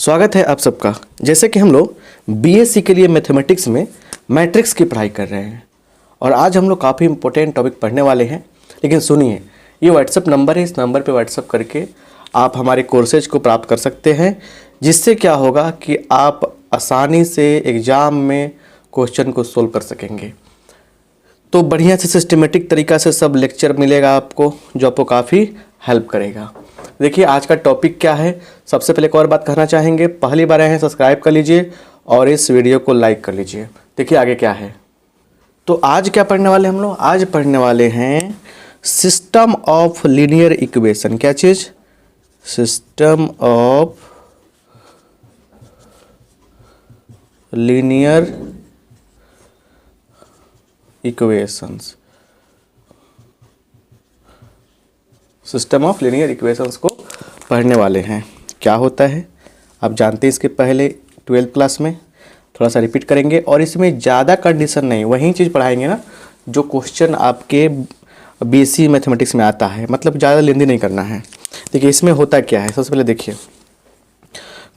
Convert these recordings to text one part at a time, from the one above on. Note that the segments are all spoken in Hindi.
स्वागत है आप सबका। जैसे कि हम लोग बीएससी के लिए मैथमेटिक्स में मैट्रिक्स की पढ़ाई कर रहे हैं और आज हम लोग काफ़ी इंपॉर्टेंट टॉपिक पढ़ने वाले हैं। लेकिन सुनिए, ये व्हाट्सएप नंबर है, इस नंबर पे व्हाट्सएप करके आप हमारे कोर्सेज को प्राप्त कर सकते हैं, जिससे क्या होगा कि आप आसानी से एग्ज़ाम में क्वेश्चन को सोल्व कर सकेंगे। तो बढ़िया से सिस्टमेटिक तरीक़ा से सब लेक्चर मिलेगा आपको, जो आपको काफ़ी हेल्प करेगा। देखिए आज का टॉपिक क्या है। सबसे पहले एक और बात कहना चाहेंगे, पहली बार आए हैं सब्सक्राइब कर लीजिए और इस वीडियो को लाइक कर लीजिए। देखिए आगे क्या है। तो आज क्या पढ़ने वाले हम लोग, आज पढ़ने वाले हैं सिस्टम ऑफ लीनियर इक्वेशन। क्या चीज़? System of linear equations. System of linear equations को पढ़ने वाले हैं। क्या होता है आप जानते हैं, इसके पहले 12th क्लास में थोड़ा सा रिपीट करेंगे और इसमें ज़्यादा कंडीशन नहीं, वही चीज़ पढ़ाएंगे ना जो क्वेश्चन आपके बीएससी मैथमेटिक्स में आता है, मतलब ज़्यादा लेंदी नहीं करना है। देखिए इसमें होता क्या है, सबसे पहले देखिए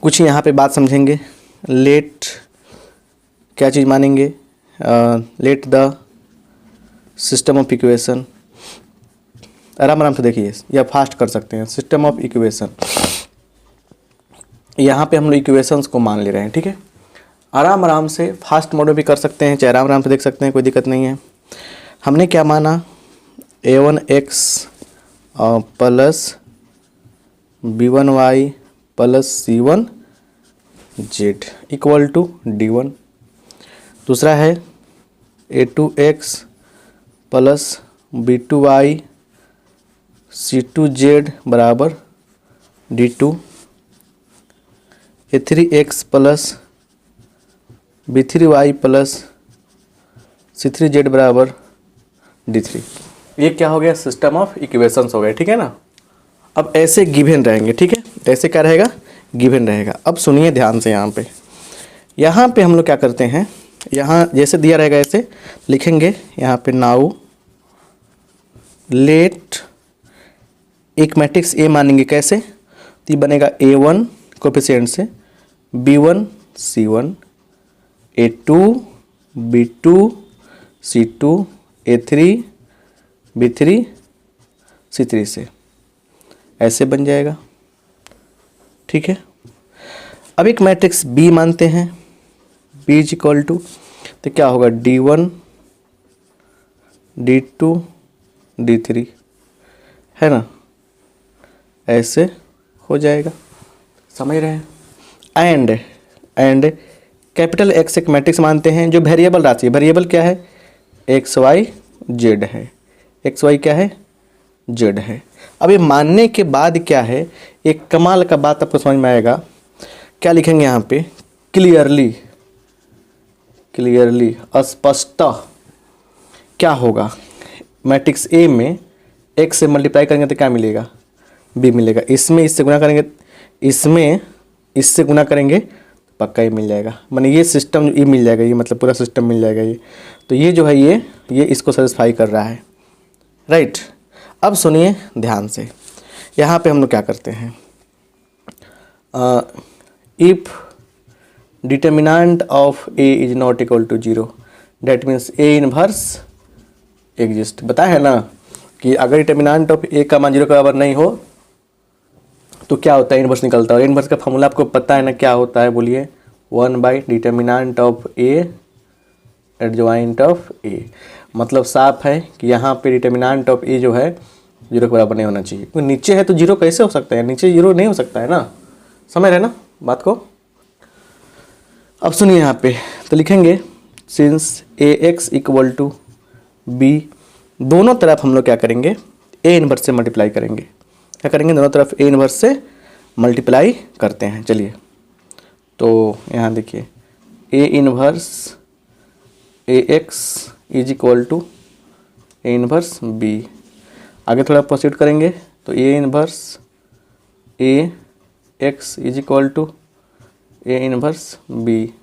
कुछ यहाँ पे बात समझेंगे। लेट क्या चीज़ मानेंगे, let the system of equation. आराम आराम से देखिए या फास्ट कर सकते हैं। सिस्टम ऑफ इक्वेशन, यहाँ पे हम लोग इक्वेशंस को मान ले रहे हैं, ठीक है। आराम आराम से फास्ट मोड में भी कर सकते हैं, चाहे आराम आराम से देख सकते हैं, कोई दिक्कत नहीं है। हमने क्या माना, a1x plus b1y plus c1z equal to d1। दूसरा है a2x प्लस b2y c2z बराबर d2। a3x plus b3y plus c3z बराबर d3। ये क्या हो गया, सिस्टम ऑफ इक्वेशंस हो गए, ठीक है ना। अब ऐसे गिवन रहेंगे, ठीक है, ऐसे क्या रहेगा, गिवन रहेगा। अब सुनिए ध्यान से, यहाँ पे हम लोग क्या करते हैं, यहाँ जैसे दिया रहेगा ऐसे लिखेंगे। यहाँ पे नाउ लेट एक मैट्रिक्स ए मानेंगे, कैसे, तो ये बनेगा a1 कोफिशिएंट से b1 c1, a2 b2 c2, a3 b3 c3 से ऐसे बन जाएगा, ठीक है। अब एक मैट्रिक्स b मानते हैं, b इज इक्वल टू, तो क्या होगा d1 d2 d3, है ना, ऐसे हो जाएगा, समझ रहे हैं। एंड कैपिटल एक्स एक मैट्रिक्स मानते हैं जो वेरिएबल राशि है। वेरिएबल क्या है, एक्स वाई जेड है, एक्स वाई क्या है, जेड है। अब ये मानने के बाद क्या है, एक कमाल का बात आपको समझ में आएगा। क्या लिखेंगे यहाँ पे, क्लियरली स्पष्ट क्या होगा, मैट्रिक्स ए में एक्स से मल्टीप्लाई करेंगे तो क्या मिलेगा, बी मिलेगा। इसमें इससे गुना करेंगे, इसमें इससे गुना करेंगे पक्का ही मिल जाएगा। माने ये सिस्टम ये मिल जाएगा, ये मतलब पूरा सिस्टम मिल जाएगा ये। तो ये जो है ये इसको सेटिस्फाई कर रहा है, राइट। अब सुनिए ध्यान से, यहाँ पे हम लोग क्या करते हैं, if determinant of A is not equal to 0 det means A inverse exist. बताया है ना कि अगर डिटर्मिनेंट ऑफ ए का मान 0 के बराबर नहीं हो तो क्या होता है, इनवर्स निकलता है। इनवर्स का फॉर्मूला आपको पता है ना, क्या होता है, बोलिए, 1 determinant of A adjoint of A. मतलब साफ है कि यहाँ पे डिटर्मिनेंट ऑफ ए जो है 0 के बराबर नहीं होना चाहिए, क्योंकि नीचे है तो 0 कैसे हो सकता है, नीचे 0 नहीं हो सकता है ना, समझ रहे ना बात को। अब सुनिए यहाँ पे, तो लिखेंगे since A X equal to B, दोनों तरफ हम लोग क्या करेंगे, ए इनवर्स से मल्टीप्लाई करेंगे। क्या करेंगे, दोनों तरफ ए इनवर्स से मल्टीप्लाई करते हैं। चलिए तो यहाँ देखिए, A inverse A X is equal to A inverse B. आगे थोड़ा प्रोसीड करेंगे तो A inverse A X is equal to A inverse B.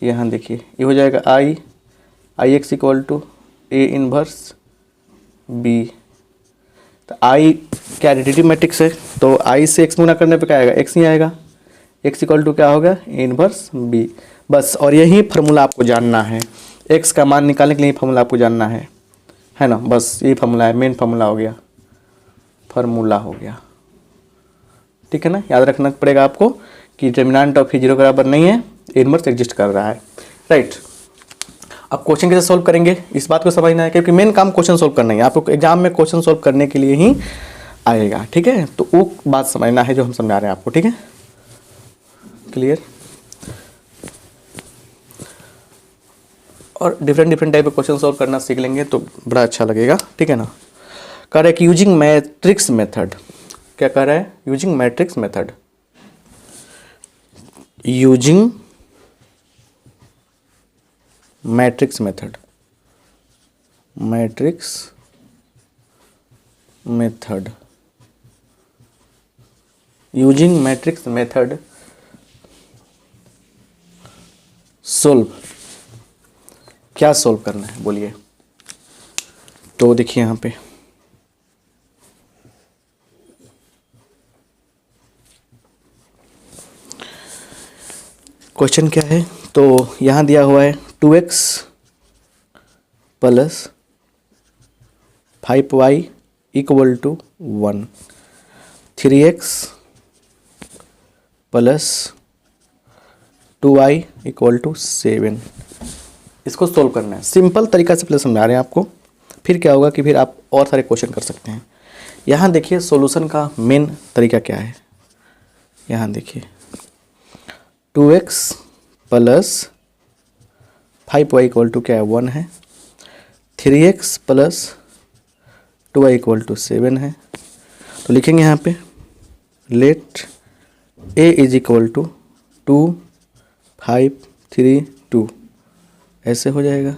यहाँ देखिए ये हो जाएगा I X equal to A inverse B. तो आई क्या एडिटिव मैट्रिक्स है, तो आई से एक्स गुना करने पे क्या आएगा, एक्स ही आएगा। एक्स इक्वल टू क्या होगा, ए इनवर्स बी। बस, और यही फार्मूला आपको जानना है, एक्स का मान निकालने के लिए फार्मूला आपको जानना है ना। बस ये फार्मूला है, मेन फार्मूला हो गया, फार्मूला हो गया, ठीक है ना। याद रखना पड़ेगा आपको कि डिटर्मिनेंट ऑफ ए जीरो के बराबर नहीं है, ए इनवर्स एग्जिस्ट कर रहा है, राइट। अब क्वेश्चन कैसे सॉल्व करेंगे, इस बात को समझना है, क्योंकि मेन काम क्वेश्चन सॉल्व करना है, आपको एग्जाम में क्वेश्चन सॉल्व करने के लिए ही आएगा, ठीक है। तो वो बात समझना है जो हम समझा रहे हैं आपको, ठीक है, क्लियर। और different type of question solve करना सीख लेंगे तो बड़ा अच्छा लगेगा, ठीक है ना। कह रहा है कि यूजिंग मैट्रिक्स मेथड, क्या कह रहा है, using matrix method, using matrix method, matrix method, using matrix method solve, क्या सोल्व करना है बोलिए। तो देखिए यहाँ पे क्वेश्चन क्या है, तो यहाँ दिया हुआ है 2x plus 5y equal to 1, 3x plus 2y equal to 7, इसको सोल्व करना है। सिंपल तरीका से पहले समझा रहे हैं आपको, फिर क्या होगा कि फिर आप और सारे क्वेश्चन कर सकते हैं। यहाँ देखिए सॉल्यूशन का मेन तरीका क्या है, यहाँ देखिए 2x plus 5y equal to क्या है 1 है, 3x plus 2y equal to 7 है। तो लिखेंगे यहाँ पे let a is equal to 2 5 3 2, ऐसे हो जाएगा,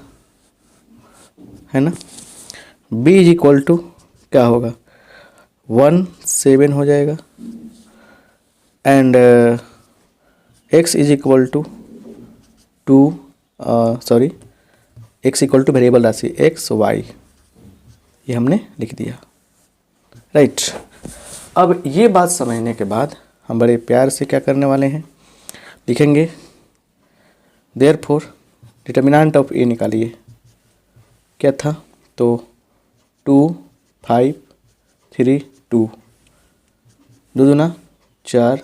है ना। b इज इक्वल टू क्या होगा 1 7 हो जाएगा, and x is equal to 2 sorry x equal to variable राशि x y, ये हमने लिख दिया, राइट। अब ये बात समझने के बाद हम बड़े प्यार से क्या करने वाले हैं, लिखेंगे देयरफॉर डिटर्मिनेंट ऑफ ए निकालिए, क्या था, तो 2 5 3 2, 2 दूना 4,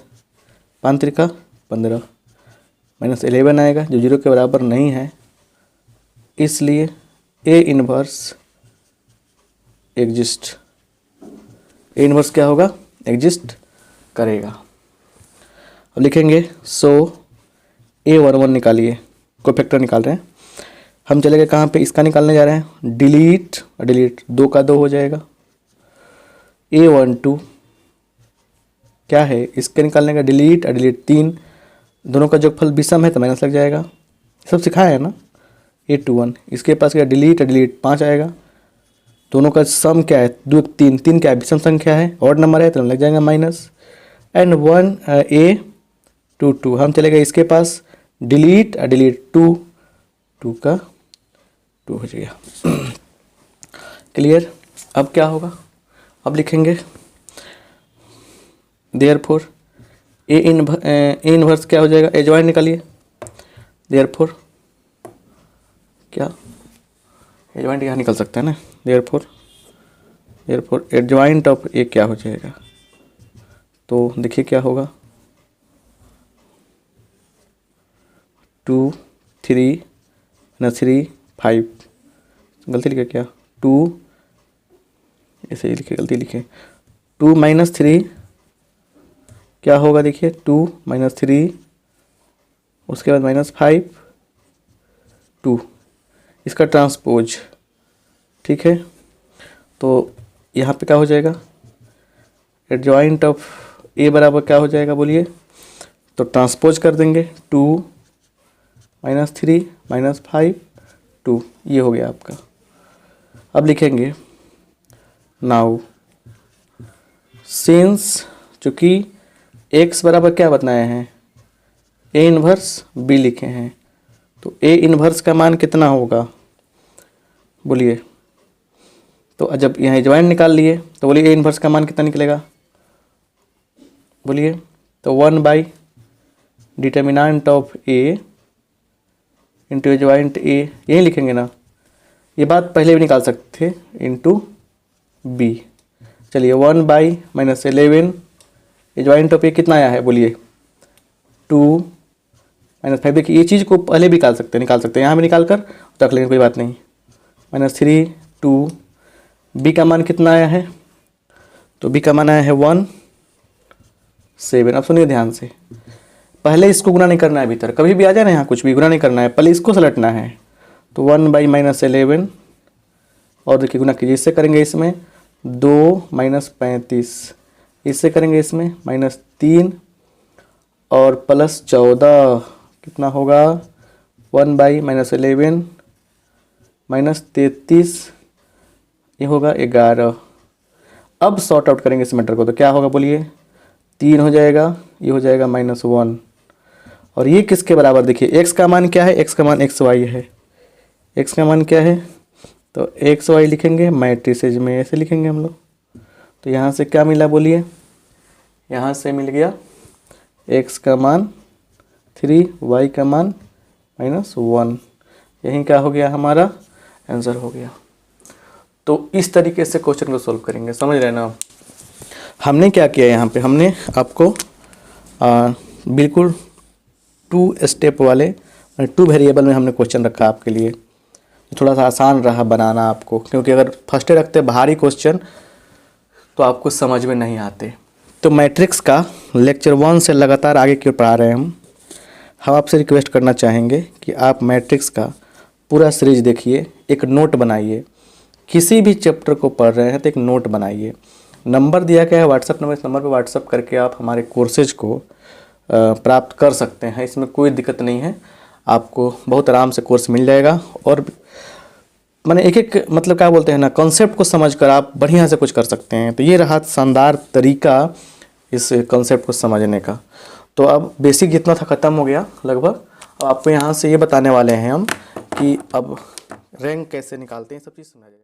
5 त्रिका 15, माइनस 11 आएगा जो 0 के बराबर नहीं है, इसलिए ए इनवर्स एग्जिस्ट, ए इनवर्स क्या होगा, एग्जिस्ट करेगा। अब लिखेंगे सो A11 निकालिए, कोई फैक्टर निकाल रहे हैं हम, चले गए कहाँ पे, इसका निकालने जा रहे हैं, डिलीट डिलीट 2 का 2 हो जाएगा, A12 क्या है, इसके निकालने का डिलीट डिलीट 3, दोनों का जोगफल विषम है तो माइनस लग जाएगा, सब सिखाया है ना। A21 इसके पास क्या डिलीट डिलीट 5 आएगा, दोनों का सम क्या है 2 3 3 क्या है, विषम संख्या है, ऑड नंबर है तो लग जाएगा माइनस, एंड 1 A22 हम चले गए इसके पास डिलीट डिलीट 2 2 का 2 हो जाएगा, क्लियर। अब क्या होगा, अब लिखेंगे देयरफॉर ए इनवर्स क्या हो जाएगा, एडजॉइंट निकालिए, देयरफॉर क्या एडजॉइंट यहाँ निकल सकता है ना, देयरफॉर एडजॉइंट ऑफ ए क्या हो जाएगा, तो देखिए क्या होगा 2 3 3 5, गलती लिखे क्या 2, ऐसे ही लिखे गलती लिखे 2 माइनस 3 क्या होगा, देखिए 2 माइनस 3 उसके बाद माइनस 5 2, इसका ट्रांसपोज, ठीक है। तो यहाँ पे क्या हो जाएगा, एडजॉइंट ऑफ ए बराबर क्या हो जाएगा बोलिए, तो ट्रांसपोज कर देंगे 2 माइनस 3 माइनस 5 2, ये हो गया आपका। अब लिखेंगे नाउ सिंस, चूँकि x बराबर क्या बताए हैं, ए इनवर्स बी लिखे हैं, तो ए इनवर्स का मान कितना होगा बोलिए, तो जब यहाँ एडजॉइंट निकाल लिए तो बोलिए ए इनवर्स का मान कितना निकलेगा बोलिए, तो 1/√2 determinant of A into adjoint A, यही लिखेंगे ना, ये बात पहले भी निकाल सकते थे, इंटू बी। चलिए 1/-11 एडजॉइंट ऑफ ए कितना आया है बोलिए, 2-5। देखिए ये चीज़ को पहले भी निकाल सकते हैं, यहाँ भी निकाल कर रख लेंगे, कोई बात नहीं। -3 2, बी का मान कितना आया है, तो बी का मान आया है 1 7। अब सुनिए ध्यान से, पहले इसको गुना नहीं करना है, भीतर कभी भी आ जाए ना यहाँ कुछ भी गुना नहीं करना है, पहले इसको सलटना है। तो 1/-11 और देखिए गुना कीजिए, इससे करेंगे इसमें 2 - 35, इससे करेंगे इसमें -3 और +14 कितना होगा, 1/-11 -33, ये होगा 11। अब सॉर्ट आउट करेंगे इस मैटर को, तो क्या होगा बोलिए, 3 हो जाएगा, ये हो जाएगा -1। और ये किसके बराबर, देखिए x का मान क्या है, x का मान xy है, x का मान क्या है, तो xy लिखेंगे मैट्रिसेज में, ऐसे लिखेंगे हम लोग। तो यहाँ से क्या मिला बोलिए, यहाँ से मिल गया x का मान 3, y का मान -1, यही क्या हो गया, हमारा आंसर हो गया। तो इस तरीके से क्वेश्चन को सॉल्व करेंगे, समझ रहे ना। हमने क्या किया यहाँ पे, हमने आपको बिल्कुल 2 स्टेप वाले 2 वेरिएबल में हमने क्वेश्चन रखा आपके लिए, थोड़ा सा आसान रहा बनाना आपको, क्योंकि अगर फर्स्टे रखते भारी क्वेश्चन तो आपको समझ में नहीं आते। तो मैट्रिक्स का लेक्चर 1 से लगातार आगे क्यों पढ़ा रहे हैं हम आपसे रिक्वेस्ट करना चाहेंगे कि आप मैट्रिक्स का पूरा सीरीज देखिए, एक नोट बनाइए, किसी भी चैप्टर को पढ़ रहे हैं तो एक नोट बनाइए। नंबर दिया गया है व्हाट्सअप नंबर, इस नंबर पर व्हाट्सअप करके आप हमारे कोर्सेज को प्राप्त कर सकते हैं, इसमें कोई दिक्कत नहीं है, आपको बहुत आराम से कोर्स मिल जाएगा। और मैंने एक मतलब क्या बोलते हैं ना, कॉन्सेप्ट को समझकर आप बढ़िया से कुछ कर सकते हैं। तो ये रहा शानदार तरीका इस कॉन्सेप्ट को समझने का। तो अब बेसिक जितना था ख़त्म हो गया लगभग। अब आपको यहाँ से ये बताने वाले हैं हम कि अब रैंक कैसे निकालते हैं, सब चीज़ समझा जाएगा।